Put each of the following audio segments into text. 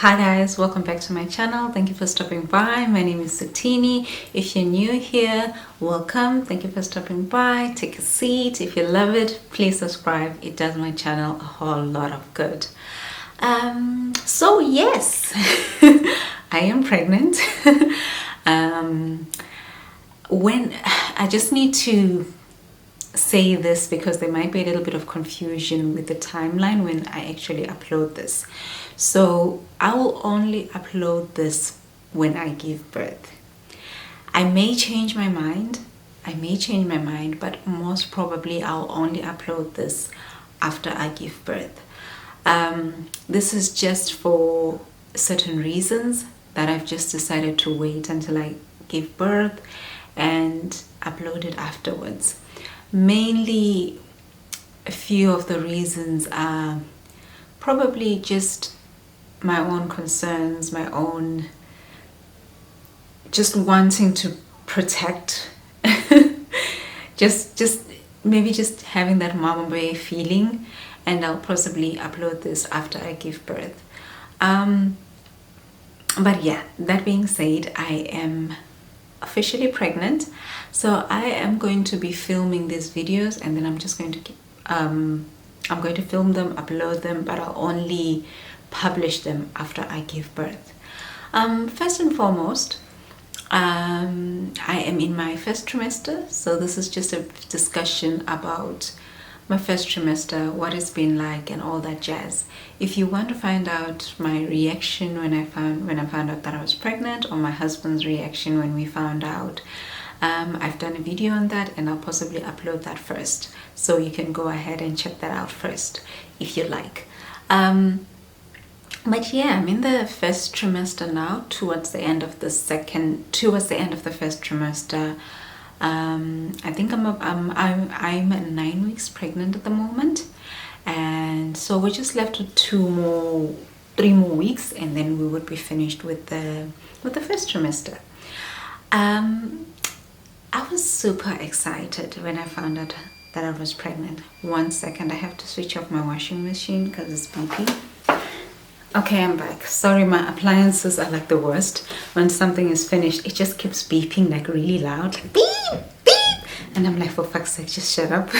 Hi guys, welcome back to my channel. Thank you for stopping by. My name is Satini. If you're new here, welcome. Thank you for stopping by. Take a seat. If you love it, please subscribe. It does my channel a whole lot of good. So yes, I am pregnant. When I just need to say this because there might be a little bit of confusion with the timeline when I actually upload this. So I will only upload this when I give birth. I may change my mind. But most probably I'll only upload this after I give birth. This is just for certain reasons that I've just decided to wait until I give birth and upload it afterwards. Mainly, a few of the reasons are probably just my own concerns, my own just wanting to protect, just maybe just having that mama bear feeling, and I'll possibly upload this after I give birth. But yeah, that being said, I am officially pregnant, so I am going to be filming these videos, and then I'm just going to keep I'm going to film them, upload them, but I'll only publish them after I give birth. First and foremost, I am in my first trimester, so this is just a discussion about my first trimester, what it's been like, and all that jazz. If you want to find out my reaction when I found out that I was pregnant, or my husband's reaction when we found out, I've done a video on that, and I'll possibly upload that first, so you can go ahead and check that out first if you like. But yeah, I'm in the first trimester now, towards the end of the first trimester. I think I'm 9 weeks pregnant at the moment, and so we're just left with 3 more weeks, and then we would be finished with the first trimester. I was super excited when I found out that I was pregnant. 1 second, I have to switch off my washing machine because it's beeping. Okay, I'm back. Sorry, my appliances are like the worst. When something is finished, it just keeps beeping like really loud, like beep, beep, and I'm like, for fuck's sake, just shut up.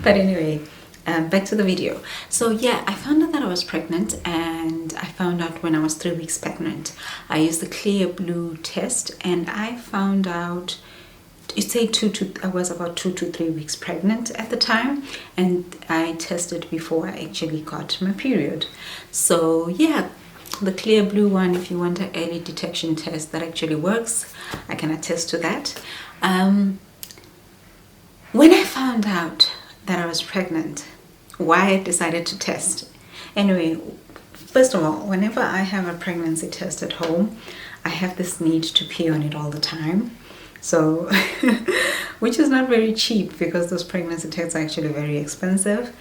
But anyway, back to the video. So yeah, I found out that I was pregnant, and I found out when I was 3 weeks pregnant. I used the clear blue test, and I found out it said I was about 2 to 3 weeks pregnant at the time, and I tested before I actually got my period. So yeah, the clear blue one, if you want an early detection test that actually works, I can attest to that. When I found out that I was pregnant, why I decided to test. Anyway, first of all, whenever I have a pregnancy test at home, I have this need to pee on it all the time. So, which is not very cheap because those pregnancy tests are actually very expensive.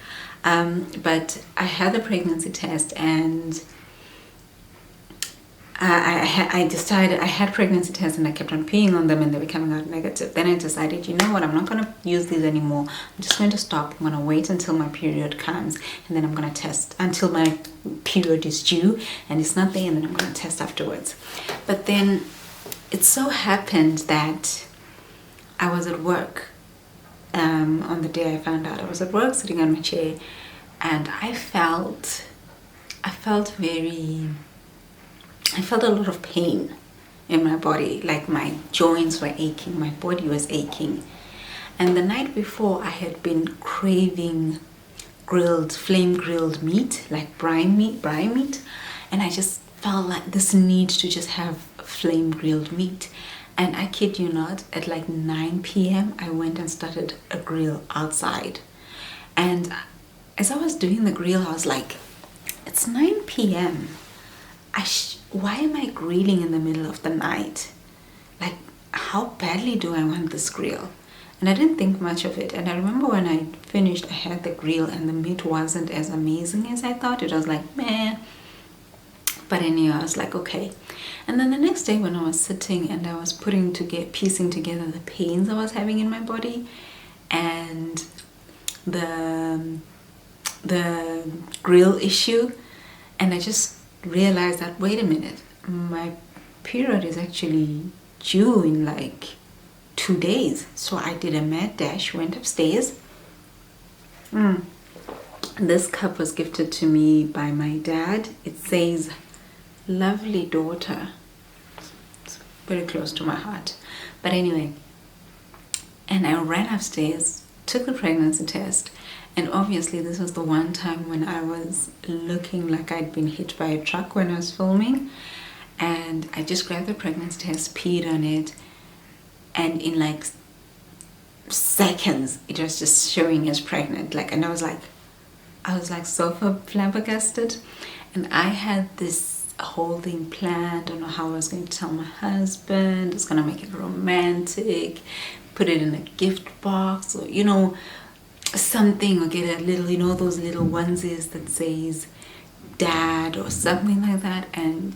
But I had the pregnancy test, and I decided I had pregnancy tests, and I kept on peeing on them, and they were coming out negative. Then I decided, you know what, I'm not going to use these anymore. I'm just going to stop. I'm going to wait until my period comes, and then I'm going to test until my period is due, and it's not there, and then I'm going to test afterwards. But then it so happened that I was at work on the day I found out. I was at work sitting on my chair, and I felt a lot of pain in my body, like my joints were aching, my body was aching. And the night before, I had been craving flame grilled meat, like brine meat, and I just felt like this need to just have flame grilled meat. And I kid you not, at like 9 p.m. I went and started a grill outside. And as I was doing the grill, I was like, it's 9 p.m. Why am I grilling in the middle of the night? Like, how badly do I want this grill? And I didn't think much of it. And I remember when I finished, I had the grill, and the meat wasn't as amazing as I thought. It was like, meh. But anyway, I was like, okay. And then the next day when I was sitting and I was piecing together the pains I was having in my body, and the grill issue, and I just realized that, wait a minute, my period is actually due in like 2 days. So I did a mad dash, went upstairs. This cup was gifted to me by my dad. It says, "Lovely daughter." It's very close to my heart. But anyway, and I ran upstairs, took the pregnancy test, and obviously this was the one time when I was looking like I'd been hit by a truck when I was filming. And I just grabbed the pregnancy test, peed on it, and in like seconds it was just showing as pregnant. And I was like so flabbergasted. And I had this whole thing planned. I don't know how I was going to tell my husband. I was going to make it romantic, put it in a gift box, or something, or get a little, those little onesies that says dad or something like that. And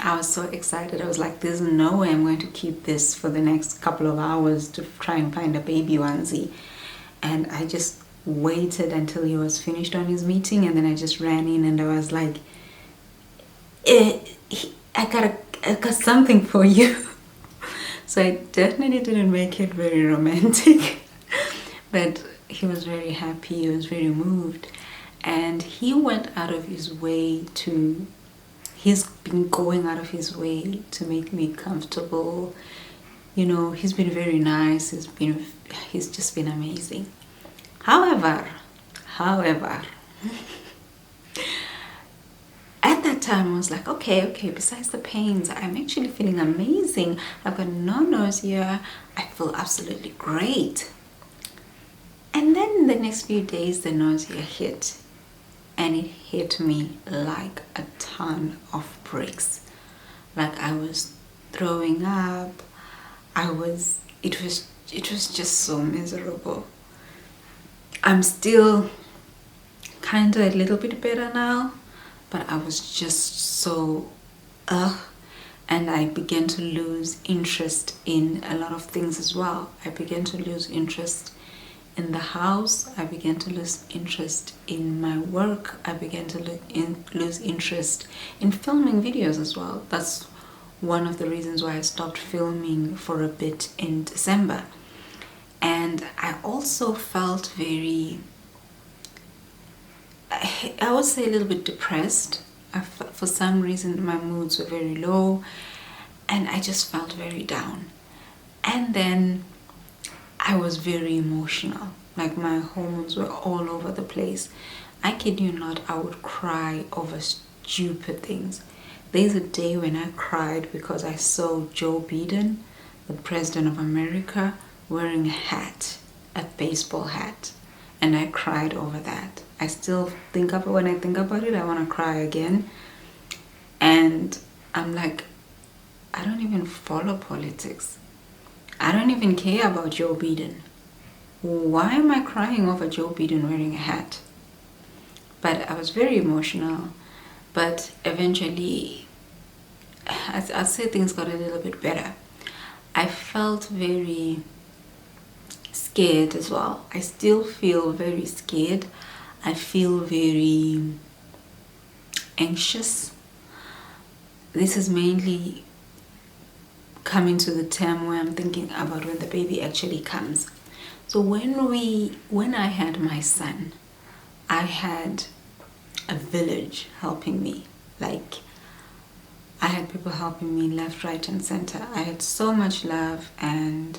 I was so excited. I was like, there's no way I'm going to keep this for the next couple of hours to try and find a baby onesie. And I just waited until he was finished on his meeting, and then I just ran in and I was like, I got something for you. So I definitely didn't make it very romantic, but he was very happy. He was very moved, and he went out of his way to. He's been going out of his way to make me comfortable. He's been very nice. He's just been amazing. However, at that time I was like, okay, besides the pains, I'm actually feeling amazing. I've got no nausea. I feel absolutely great. And then in the next few days, the nausea hit. And it hit me like a ton of bricks. Like I was throwing up. It was just so miserable. I'm still kind of a little bit better now, but I was just so and I began to lose interest in a lot of things as well. I began to lose interest in the house. I began to lose interest in my work. I began to lose interest in filming videos as well. That's one of the reasons why I stopped filming for a bit in December. And I also felt very, I would say, a little bit depressed. For some reason my moods were very low, and I just felt very down. And then I was very emotional. Like my hormones were all over the place. I kid you not, I would cry over stupid things. There's a day when I cried because I saw Joe Biden, the president of America, wearing a hat, a baseball hat. And I cried over that. I still think of it. When I think about it, I want to cry again. And I'm like, I don't even follow politics. I don't even care about Joe Biden. Why am I crying over Joe Biden wearing a hat? But I was very emotional. But eventually, I'd say things got a little bit better. I felt very scared as well. I still feel very scared. I feel very anxious. This is mainly coming to the term where I'm thinking about when the baby actually comes. So when I had my son, I had a village helping me. Like, I had people helping me left, right, and center. I had so much love, and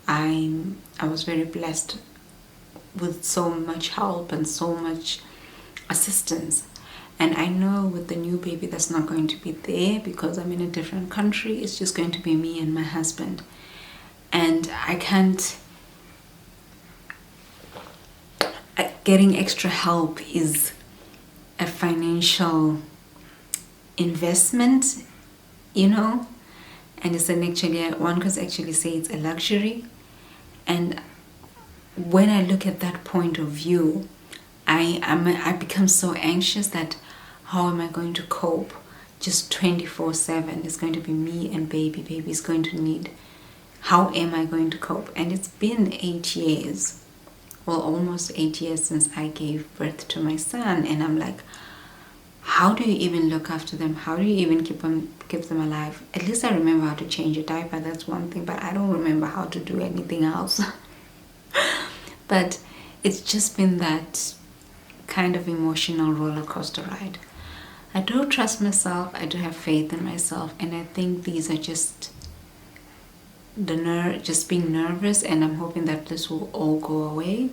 I was very blessed with so much help and so much assistance. And I know with the new baby that's not going to be there because I'm in a different country. It's just going to be me and my husband. And I can't... Getting extra help is a financial investment, and it's one could actually say it's a luxury. And when I look at that point of view, I become so anxious that how am I going to cope? Just 24/7. It's going to be me and baby. Baby's going to need. How am I going to cope? And it's been 8 years. Well, almost 8 years since I gave birth to my son. And I'm like, how do you even look after them? How do you even keep them alive? At least I remember how to change a diaper. That's one thing, but I don't remember how to do anything else. But it's just been that kind of emotional roller coaster ride. I do trust myself. I do have faith in myself, and I think these are just just being nervous, and I'm hoping that this will all go away.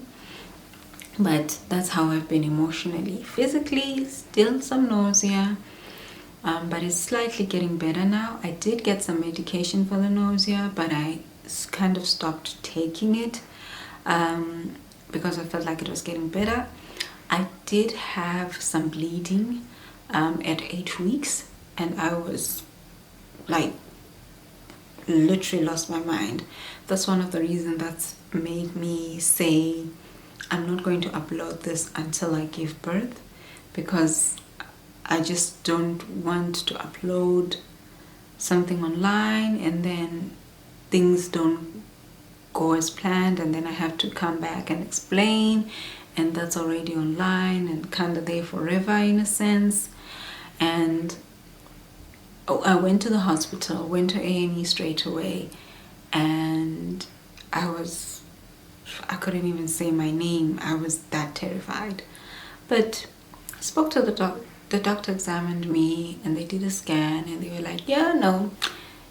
But that's how I've been emotionally. Physically, still some nausea, but it's slightly getting better now. I did get some medication for the nausea, but I kind of stopped taking it because I felt like it was getting better. I did have some bleeding at 8 weeks, and I was like literally lost my mind. That's one of the reasons that's made me say I'm not going to upload this until I give birth, because I just don't want to upload something online and then things don't go as planned, and then I have to come back and explain, and that's already online and kind of there forever in a sense. And I went to the hospital, went to A&E straight away, and I couldn't even say my name. I was that terrified. But I spoke to the doctor. The doctor examined me, and they did a scan, and they were like, yeah, no,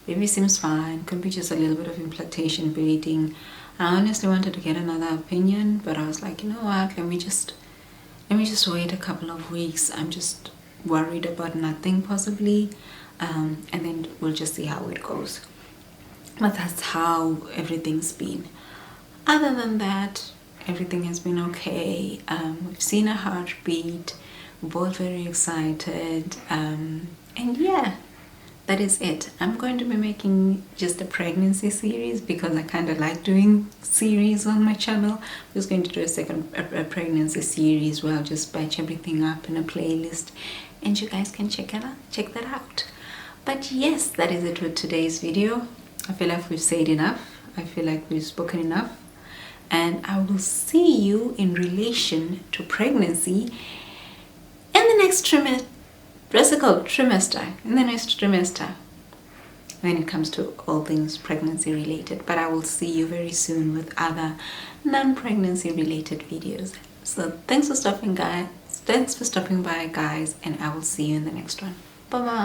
baby seems fine. Could be just a little bit of implantation bleeding. I honestly wanted to get another opinion, but I was like, you know what, let me just wait a couple of weeks. I'm just worried about nothing possibly, and then we'll just see how it goes. But that's how everything's been. Other than that, everything has been okay. We've seen a heartbeat. We're both very excited. And yeah, that is it. I'm going to be making just a pregnancy series because I kind of like doing series on my channel. I'm just going to do a pregnancy series where I'll just batch everything up in a playlist, and you guys can check that out. But yes, that is it for today's video. I feel like we've said enough. I feel like we've spoken enough. And I will see you in relation to pregnancy in the next trimester. What's it called? Trimester. In the next trimester, when it comes to all things pregnancy related. But I will see you very soon with other non-pregnancy related videos. So thanks for stopping by, guys, and I will see you in the next one. Bye bye.